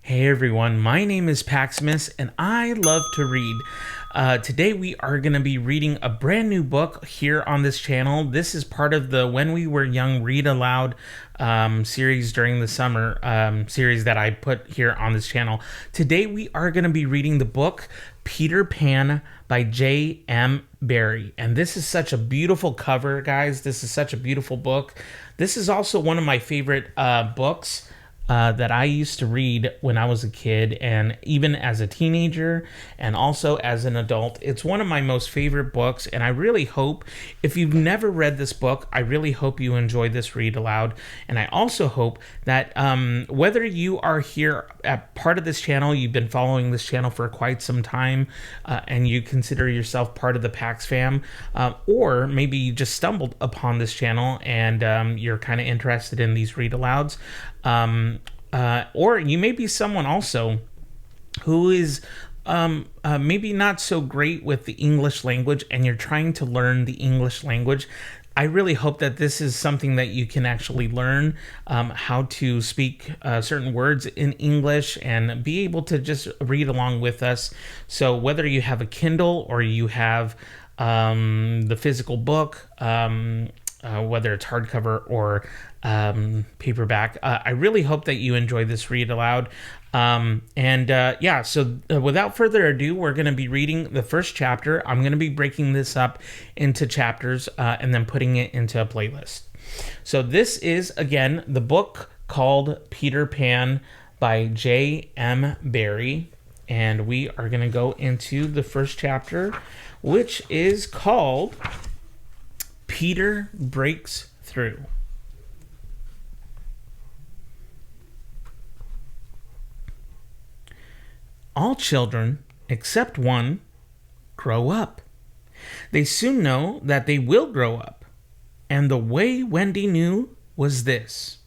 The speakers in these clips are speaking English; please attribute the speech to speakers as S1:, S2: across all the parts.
S1: Hey everyone, my name is Paxmas and I love to read. Today we are going to be reading a brand new book here on this channel. This is part of the When We Were Young Read Aloud series during the summer series that I put here on this channel. Today we are going to be reading the book Peter Pan by J.M. Barrie. And this is such a beautiful cover, guys. This is such a beautiful book. This is also one of my favorite books that I used to read when I was a kid and even as a teenager and also as an adult. It's one of my most favorite books, and I really hope, if you've never read this book, I really hope you enjoy this read aloud. And I also hope that whether you are here at part of this channel, you've been following this channel for quite some time, and you consider yourself part of the Pax fam, or maybe you just stumbled upon this channel and you're kind of interested in these read alouds. Or you may be someone also who is maybe not so great with the English language and you're trying to learn the English language. I really hope that this is something that you can actually learn how to speak certain words in English and be able to just read along with us. So whether you have a Kindle or you have the physical book, whether it's hardcover or paperback, I really hope that you enjoy this read aloud. So without further ado, we're going to be reading the first chapter. I'm going to be breaking this up into chapters and then putting it into a playlist. So this is, again, the book called Peter Pan by J.M. Barrie. And we are going to go into the first chapter, which is called Peter Breaks Through. All children, except one, grow up. They soon know that they will grow up. And the way Wendy knew was this.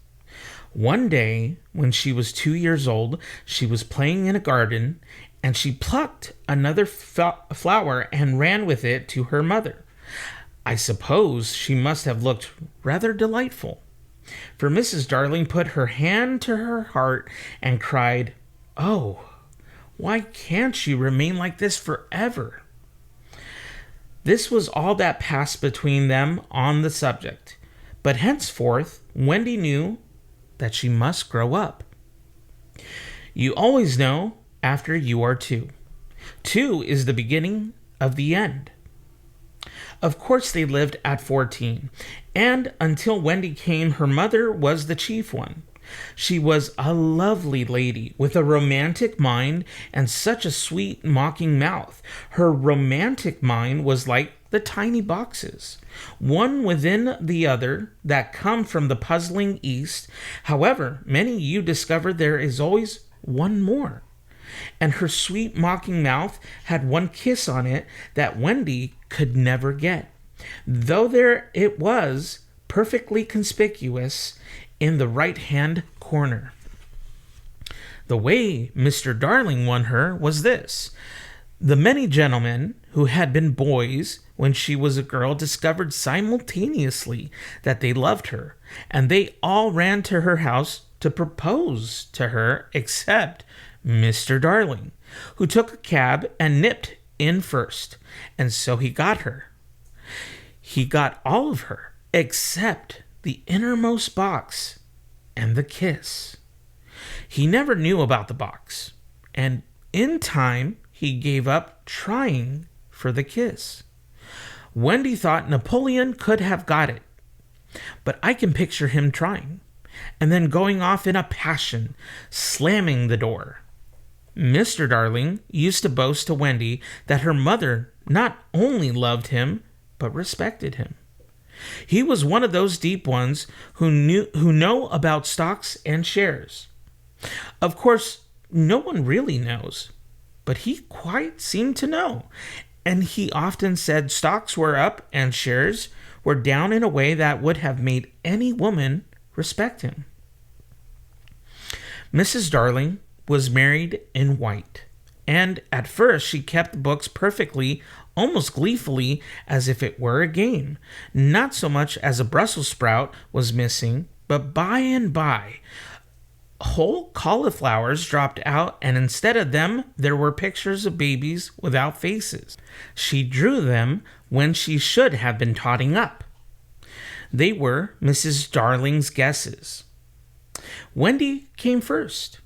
S1: One day, when she was 2 years old, she was playing in a garden, and she plucked another flower and ran with it to her mother. I suppose she must have looked rather delightful, for Mrs. Darling put her hand to her heart and cried, "Oh, why can't she remain like this forever?" This was all that passed between them on the subject, but henceforth Wendy knew that she must grow up. You always know after you are 2. 2 is the beginning of the end. Of course they lived at 14, and until Wendy came, her mother was the chief one. She was a lovely lady with a romantic mind and such a sweet mocking mouth. Her romantic mind was like the tiny boxes, one within the other, that come from the puzzling East. However, many you discover there is always one more. And her sweet mocking mouth had one kiss on it that Wendy could never get, though there it was, perfectly conspicuous in the right-hand corner. The way Mr. Darling won her was this. The many gentlemen who had been boys when she was a girl discovered simultaneously that they loved her, and they all ran to her house to propose to her, except Mr. Darling, who took a cab and nipped in first, and so he got her. He got all of her, except the innermost box and the kiss. He never knew about the box, and in time he gave up trying for the kiss. Wendy thought Napoleon could have got it, but I can picture him trying, and then going off in a passion, slamming the door. Mr. Darling used to boast to Wendy that her mother not only loved him, but respected him. He was one of those deep ones who know about stocks and shares. Of course, no one really knows, but he quite seemed to know, and he often said stocks were up and shares were down in a way that would have made any woman respect him. Mrs. Darling was married in white, and at first she kept the books perfectly, almost gleefully, as if it were a game. Not so much as a Brussels sprout was missing, but by and by Whole cauliflowers dropped out, and instead of them, there were pictures of babies without faces. She drew them when she should have been totting up. They were Mrs. Darling's guesses. Wendy came first,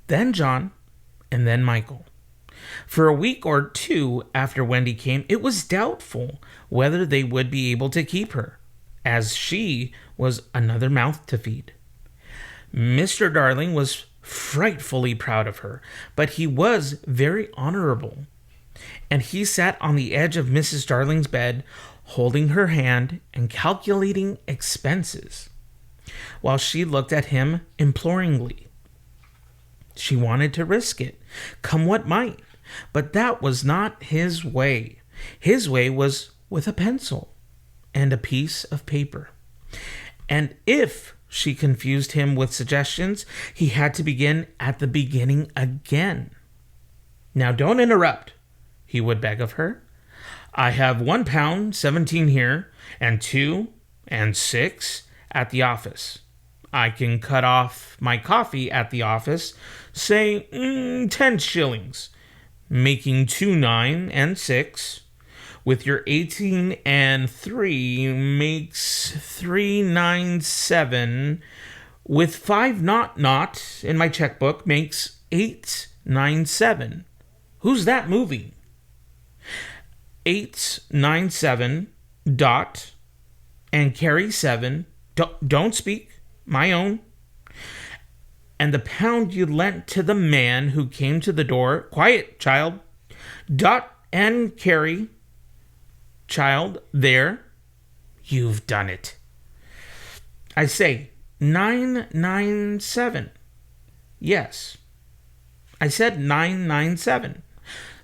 S1: then John, and then Michael. For a week or two after Wendy came, it was doubtful whether they would be able to keep her, as she was another mouth to feed. Mr. Darling was frightfully proud of her, but he was very honorable, and he sat on the edge of Mrs. Darling's bed, holding her hand and calculating expenses, while she looked at him imploringly. She wanted to risk it, come what might, but that was not his way. His way was with a pencil and a piece of paper. And if she confused him with suggestions, he had to begin at the beginning again. "Now don't interrupt," he would beg of her. "I have £1.17 here, and 2 and 6 at the office. I can cut off my coffee at the office, say 10 shillings, making 2, 9, and 6. With your 18 and 3 makes 397. With 5 not in my checkbook makes 897. Who's that moving? 897 dot and carry 7. Don't speak. My own. And the pound you lent to the man who came to the door. Quiet, child. Dot and carry. Child, there. You've done it. I say, 997. Yes. I said 997.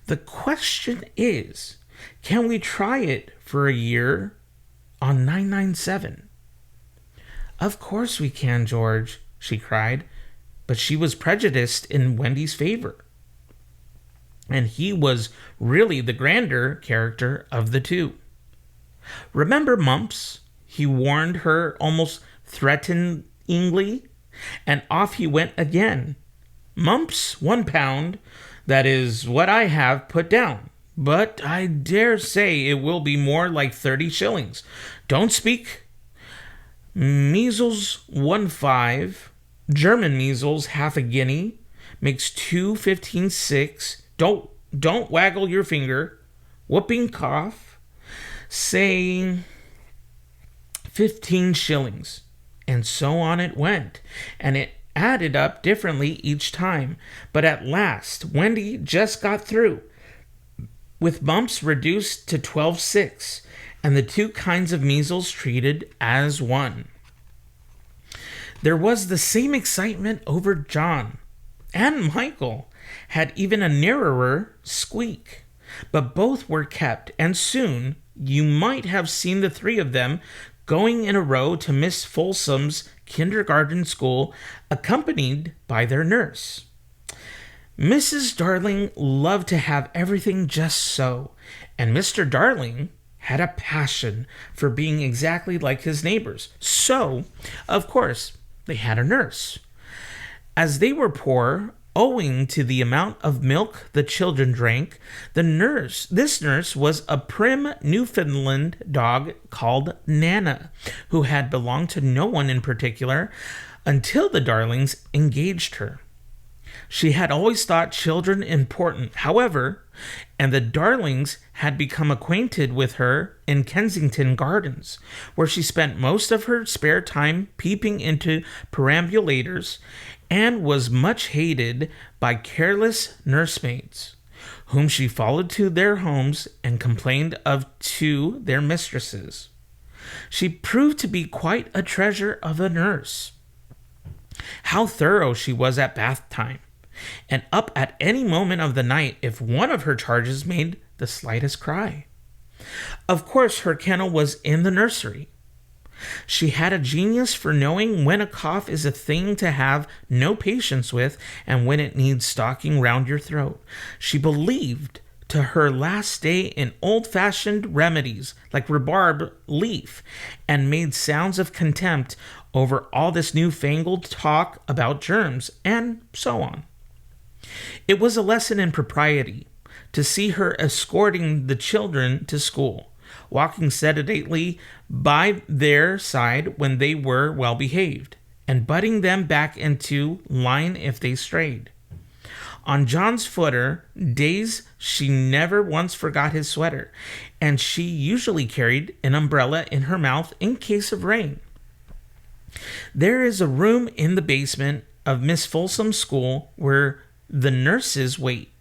S1: The question is, can we try it for a year on 997? Of course we can, George, she cried, but she was prejudiced in Wendy's favor. And he was really the grander character of the two. "Remember Mumps?" he warned her almost threateningly, and off he went again. "Mumps, £1. That is what I have put down. But I dare say it will be more like 30 shillings. Don't speak. Measles, 1.5. German measles, half a guinea. Makes 2.15, 6. Don't waggle your finger. Whooping cough. Say 15 shillings. And so on it went. And it added up differently each time. But at last, Wendy just got through, with mumps reduced to 12.6, and the two kinds of measles treated as one. There was the same excitement over John, and Michael had even a narrower squeak, but both were kept, and soon you might have seen the three of them going in a row to Miss Folsom's kindergarten school, accompanied by their nurse. Mrs. Darling loved to have everything just so, and Mr. Darling had a passion for being exactly like his neighbors. So, of course, they had a nurse. As they were poor, owing to the amount of milk the children drank, this nurse was a prim Newfoundland dog called Nana, who had belonged to no one in particular until the Darlings engaged her. She had always thought children important, however, and the Darlings had become acquainted with her in Kensington Gardens, where she spent most of her spare time peeping into perambulators, and was much hated by careless nursemaids, whom she followed to their homes and complained of to their mistresses. She proved to be quite a treasure of a nurse. How thorough she was at bath time, and up at any moment of the night if one of her charges made the slightest cry. Of course, her kennel was in the nursery. She had a genius for knowing when a cough is a thing to have no patience with and when it needs stalking round your throat. She believed to her last day in old-fashioned remedies like rhubarb leaf, and made sounds of contempt over all this newfangled talk about germs and so on. It was a lesson in propriety to see her escorting the children to school, walking sedately by their side when they were well behaved, and butting them back into line if they strayed. On John's footer days, she never once forgot his sweater, and she usually carried an umbrella in her mouth in case of rain. There is a room in the basement of Miss Folsom's school where the nurses wait.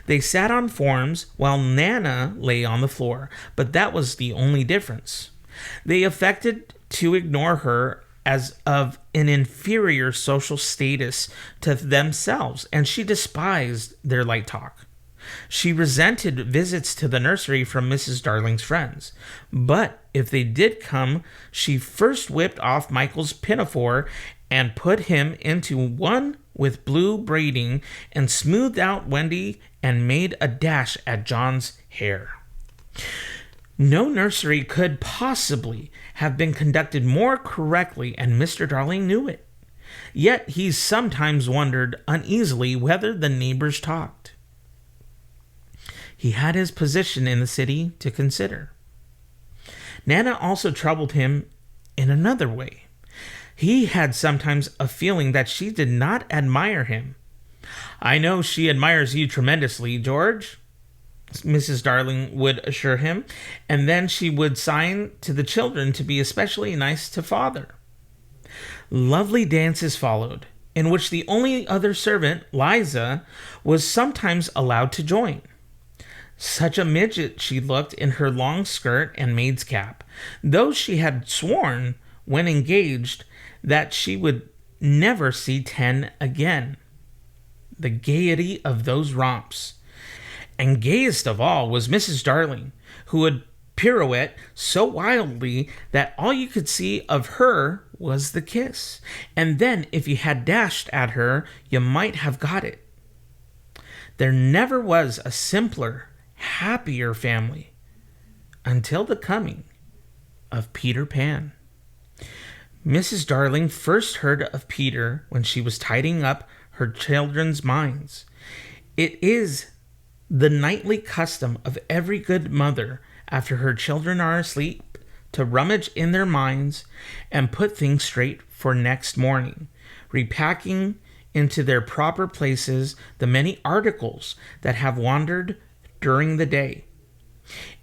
S1: They sat on forms while Nana lay on the floor, but that was the only difference. They affected to ignore her as of an inferior social status to themselves, and she despised their light talk. She resented visits to the nursery from Mrs. Darling's friends, but if they did come, she first whipped off Michael's pinafore and put him into one with blue braiding and smoothed out Wendy and made a dash at John's hair. No nursery could possibly have been conducted more correctly, and Mr. Darling knew it. Yet he sometimes wondered uneasily whether the neighbors talked. He had his position in the city to consider. Nana also troubled him in another way. He had sometimes a feeling that she did not admire him. "I know she admires you tremendously, George," Mrs. Darling would assure him, and then she would sign to the children to be especially nice to father. Lovely dances followed, in which the only other servant, Liza, was sometimes allowed to join. Such a midget she looked in her long skirt and maid's cap, though she had sworn, when engaged, that she would never see 10 again. The gaiety of those romps! And gayest of all was Mrs. Darling, who would pirouette so wildly that all you could see of her was the kiss, and then if you had dashed at her, you might have got it. There never was a simpler, happier family until the coming of Peter Pan. Mrs. Darling first heard of Peter when she was tidying up her children's minds. It is the nightly custom of every good mother, after her children are asleep, to rummage in their minds and put things straight for next morning, repacking into their proper places the many articles that have wandered during the day.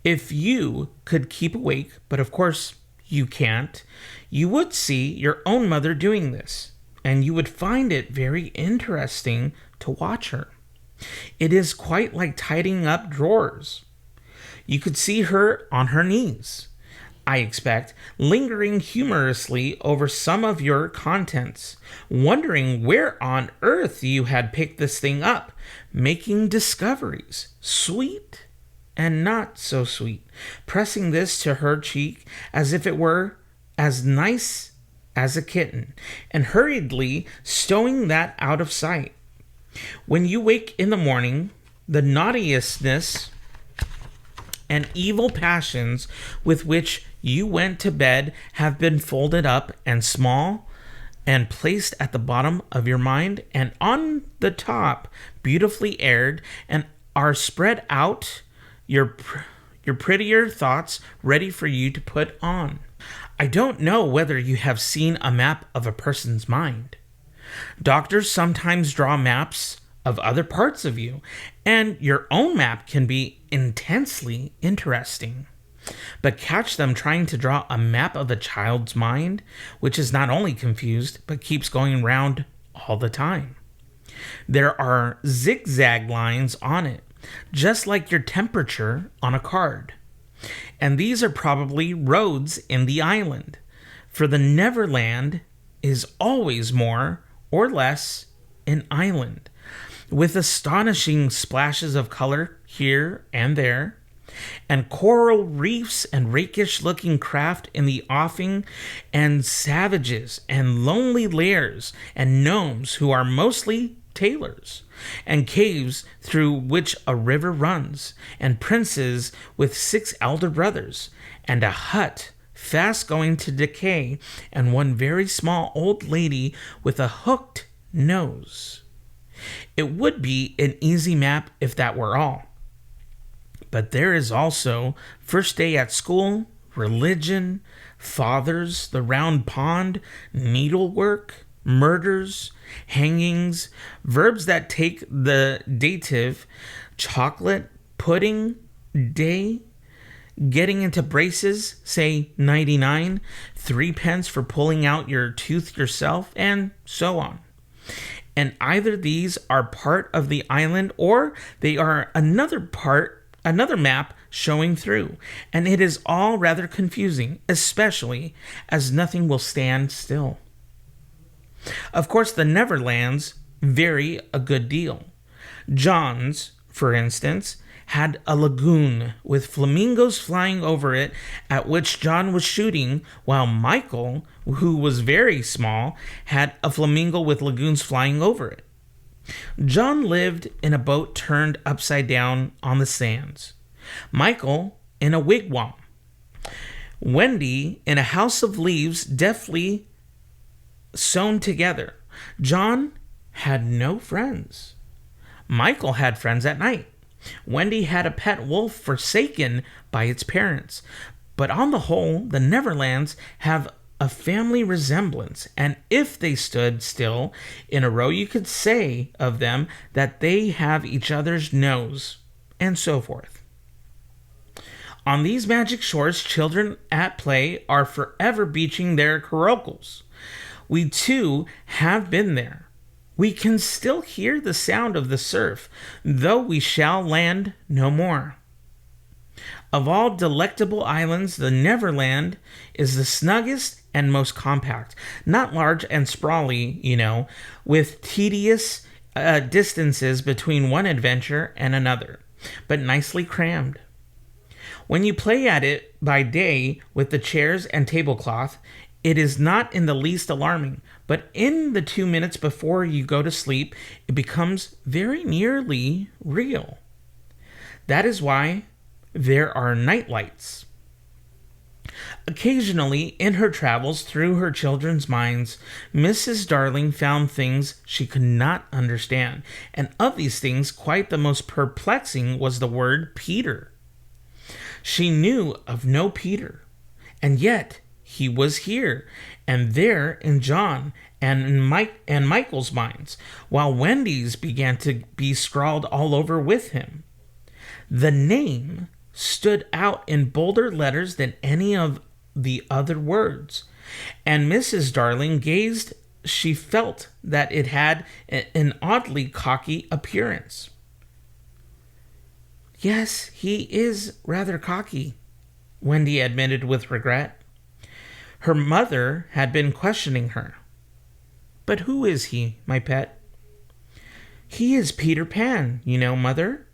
S1: If you could keep awake, but of course you can't, you would see your own mother doing this, and you would find it very interesting to watch her. It is quite like tidying up drawers. You could see her on her knees, I expect, lingering humorously over some of your contents, wondering where on earth you had picked this thing up, making discoveries, sweet and not so sweet, pressing this to her cheek as if it were as nice as a kitten, and hurriedly stowing that out of sight. When you wake in the morning, the naughtiestness and evil passions with which you went to bed have been folded up and small and placed at the bottom of your mind, and on the top beautifully aired, and are spread out your prettier thoughts ready for you to put on. I don't know whether you have seen a map of a person's mind. Doctors sometimes draw maps of other parts of you, and your own map can be intensely interesting. But catch them trying to draw a map of a child's mind, which is not only confused, but keeps going round all the time. There are zigzag lines on it, just like your temperature on a card. And these are probably roads in the island, for the Neverland is always more or less an island, with astonishing splashes of color here and there, and coral reefs and rakish-looking craft in the offing, and savages and lonely lairs and gnomes who are mostly tailors, and caves through which a river runs, and princes with 6 elder brothers, and a hut fast going to decay, and one very small old lady with a hooked nose. It would be an easy map if that were all. But there is also first day at school, religion, fathers, the round pond, needlework, murders, hangings, verbs that take the dative, chocolate, pudding, day, getting into braces, say 99, 3 pence for pulling out your tooth yourself, and so on. And either these are part of the island or they are another map showing through, and it is all rather confusing, especially as nothing will stand still. Of course, the Neverlands vary a good deal. John's, for instance, had a lagoon with flamingos flying over it, at which John was shooting, while Michael, who was very small, had a flamingo with lagoons flying over it. John lived in a boat turned upside down on the sands. Michael in a wigwam. Wendy in a house of leaves deftly sewn together. John had no friends. Michael had friends at night. Wendy had a pet wolf forsaken by its parents. But on the whole, the Neverlands have a family resemblance, and if they stood still in a row, you could say of them that they have each other's nose, and so forth. On these magic shores, children at play are forever beaching their coracles. We too have been there. We can still hear the sound of the surf, though we shall land no more. Of all delectable islands, the Neverland is the snuggest and most compact. Not large and sprawly, with tedious distances between one adventure and another, but nicely crammed. When you play at it by day with the chairs and tablecloth, it is not in the least alarming, but in the 2 minutes before you go to sleep, it becomes very nearly real. That is why there are night lights. Occasionally, in her travels through her children's minds, Mrs. Darling found things she could not understand, and of these things, quite the most perplexing was the word Peter. She knew of no Peter, and yet he was here and there in John and Michael's minds, while Wendy's began to be scrawled all over with him. The name stood out in bolder letters than any of the other words, and Mrs. Darling gazed. She felt that it had an oddly cocky appearance. Yes, he is rather cocky, Wendy admitted with regret. Her mother had been questioning her. But who is he, my pet? He is Peter Pan, Mother.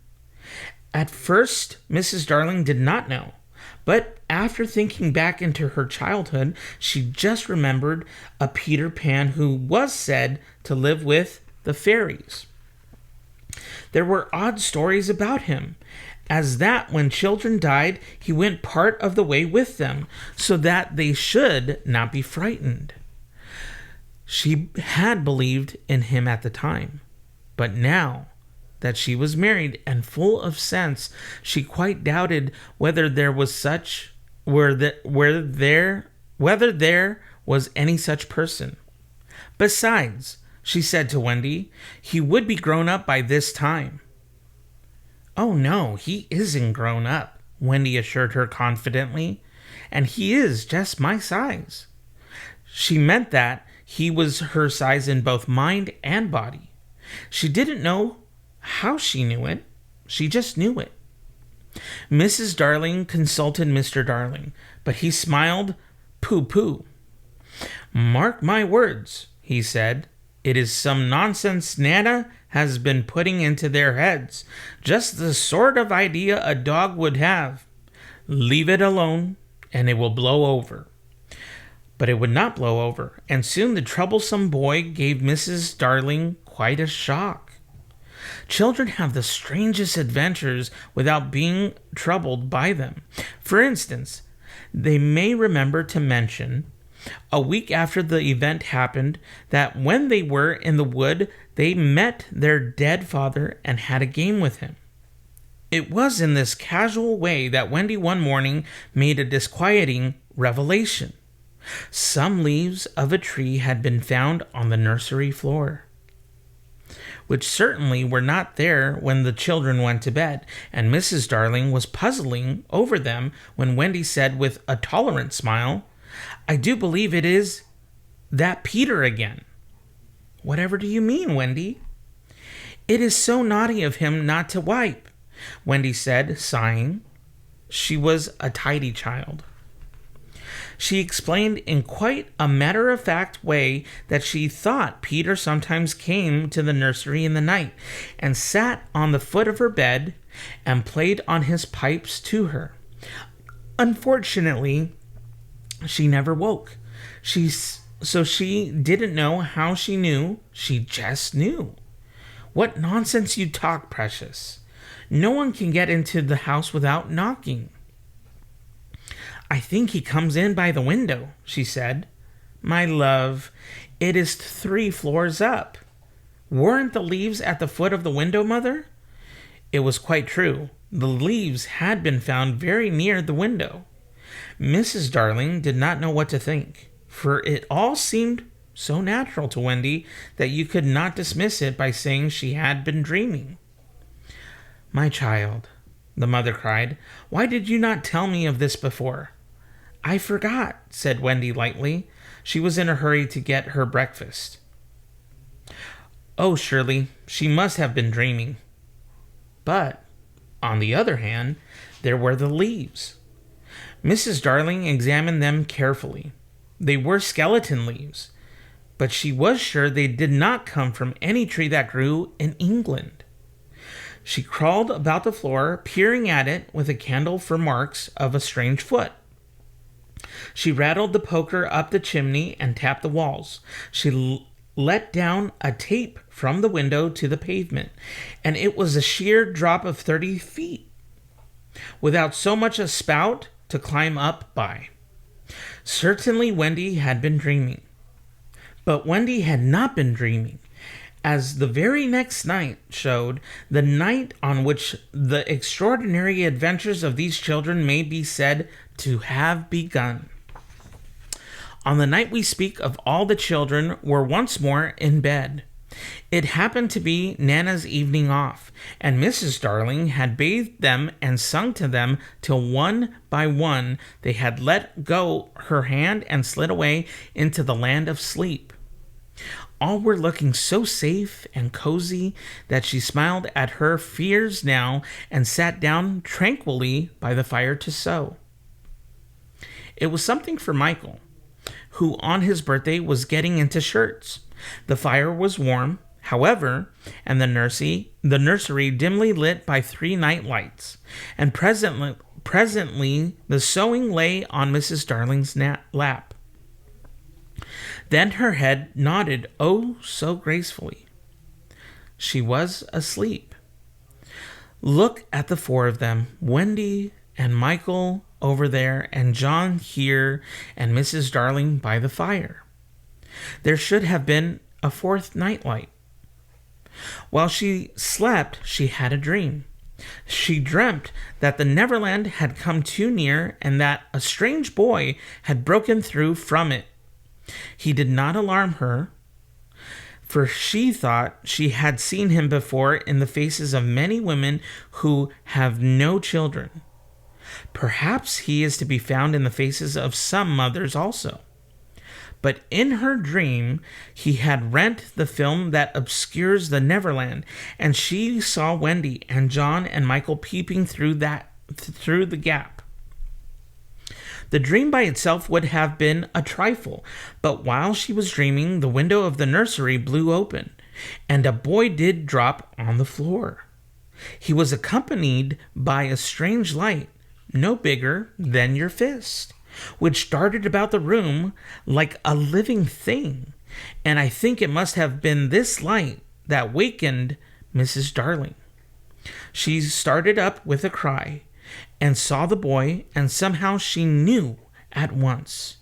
S1: At first, Mrs. Darling did not know, but after thinking back into her childhood, she just remembered a Peter Pan who was said to live with the fairies. There were odd stories about him, as that when children died, he went part of the way with them, so that they should not be frightened. She had believed in him at the time, but now that she was married and full of sense, she quite doubted whether there was any such person. Besides, she said to Wendy, he would be grown up by this time. Oh no, he isn't grown up, Wendy assured her confidently, and he is just my size. She meant that he was her size in both mind and body. She didn't know how she knew it, she just knew it. Mrs. Darling consulted Mr. Darling, but he smiled pooh-pooh. Mark my words, he said, it is some nonsense Nana has been putting into their heads, just the sort of idea a dog would have. Leave it alone, and it will blow over. But it would not blow over, and soon the troublesome boy gave Mrs. Darling quite a shock. Children have the strangest adventures without being troubled by them. For instance, They may remember to mention, a week after the event happened, that when they were in the wood, they met their dead father and had a game with him. It was in this casual way that Wendy one morning made a disquieting revelation. Some leaves of a tree had been found on the nursery floor, which certainly were not there when the children went to bed, and Mrs. Darling was puzzling over them when Wendy said with a tolerant smile, "I do believe it is that Peter again." "Whatever do you mean, Wendy?" "It is so naughty of him not to wipe," Wendy said, sighing. She was a tidy child. She explained in quite a matter-of-fact way that she thought Peter sometimes came to the nursery in the night and sat on the foot of her bed and played on his pipes to her. Unfortunately, she never woke. So she didn't know how she knew. She just knew. "What nonsense you talk, Precious. No one can get into the house without knocking." "I think he comes in by the window," she said. "My love, it is 3 floors up. Weren't the leaves at the foot of the window, Mother?" It was quite true. The leaves had been found very near the window. Mrs. Darling did not know what to think, for it all seemed so natural to Wendy that you could not dismiss it by saying she had been dreaming. "My child," the mother cried, "why did you not tell me of this before?" "I forgot," said Wendy lightly. She was in a hurry to get her breakfast. "Oh, surely, she must have been dreaming." But, on the other hand, there were the leaves. Mrs. Darling examined them carefully. They were skeleton leaves, but she was sure they did not come from any tree that grew in England. She crawled about the floor, peering at it with a candle for marks of a strange foot. She rattled the poker up the chimney and tapped the walls. She let down a tape from the window to the pavement, and it was a sheer drop of 30 feet, without so much as a spout to climb up by. Certainly Wendy had been dreaming. But Wendy had not been dreaming, as the very next night showed, the night on which the extraordinary adventures of these children may be said to have begun. On the night we speak of, all the children were once more in bed. It happened to be Nana's evening off, and Mrs. Darling had bathed them and sung to them till one by one they had let go her hand and slid away into the land of sleep. All were looking so safe and cozy that she smiled at her fears now and sat down tranquilly by the fire to sew. It was something for Michael, who on his birthday was getting into shirts. The fire was warm, however, and the nursery dimly lit by 3 night lights, and presently the sewing lay on Mrs. Darling's lap. Then her head nodded oh so gracefully. She was asleep. Look at the 4 of them, Wendy and Michael over there, and John here, and Mrs. Darling by the fire. There should have been a 4th nightlight. While she slept, she had a dream. She dreamt that the Neverland had come too near and that a strange boy had broken through from it. He did not alarm her, for she thought she had seen him before in the faces of many women who have no children. Perhaps he is to be found in the faces of some mothers also. But in her dream, he had rent the film that obscures the Neverland, and she saw Wendy and John and Michael peeping through the gap. The dream by itself would have been a trifle, but while she was dreaming, the window of the nursery blew open, and a boy did drop on the floor. He was accompanied by a strange light, no bigger than your fist, which darted about the room like a living thing, and I think it must have been this light that wakened Mrs. Darling. She started up with a cry. and saw the boy, and somehow she knew at once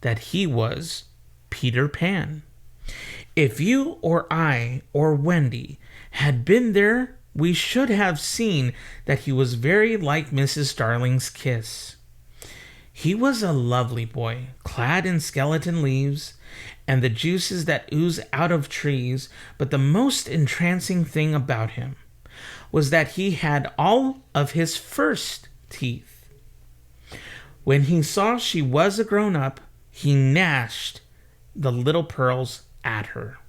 S1: that he was Peter Pan. If you or I or Wendy had been there, we should have seen that he was very like Mrs. Darling's kiss. He was a lovely boy, clad in skeleton leaves and the juices that ooze out of trees, but the most entrancing thing about him was that he had all of his first teeth. When he saw she was a grown-up, he gnashed the little pearls at her.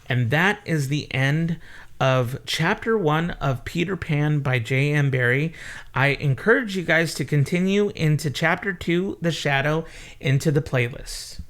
S1: And that is the end of Chapter 1 of Peter Pan by J.M. Barrie. I encourage you guys to continue into Chapter 2, The Shadow, into the playlist.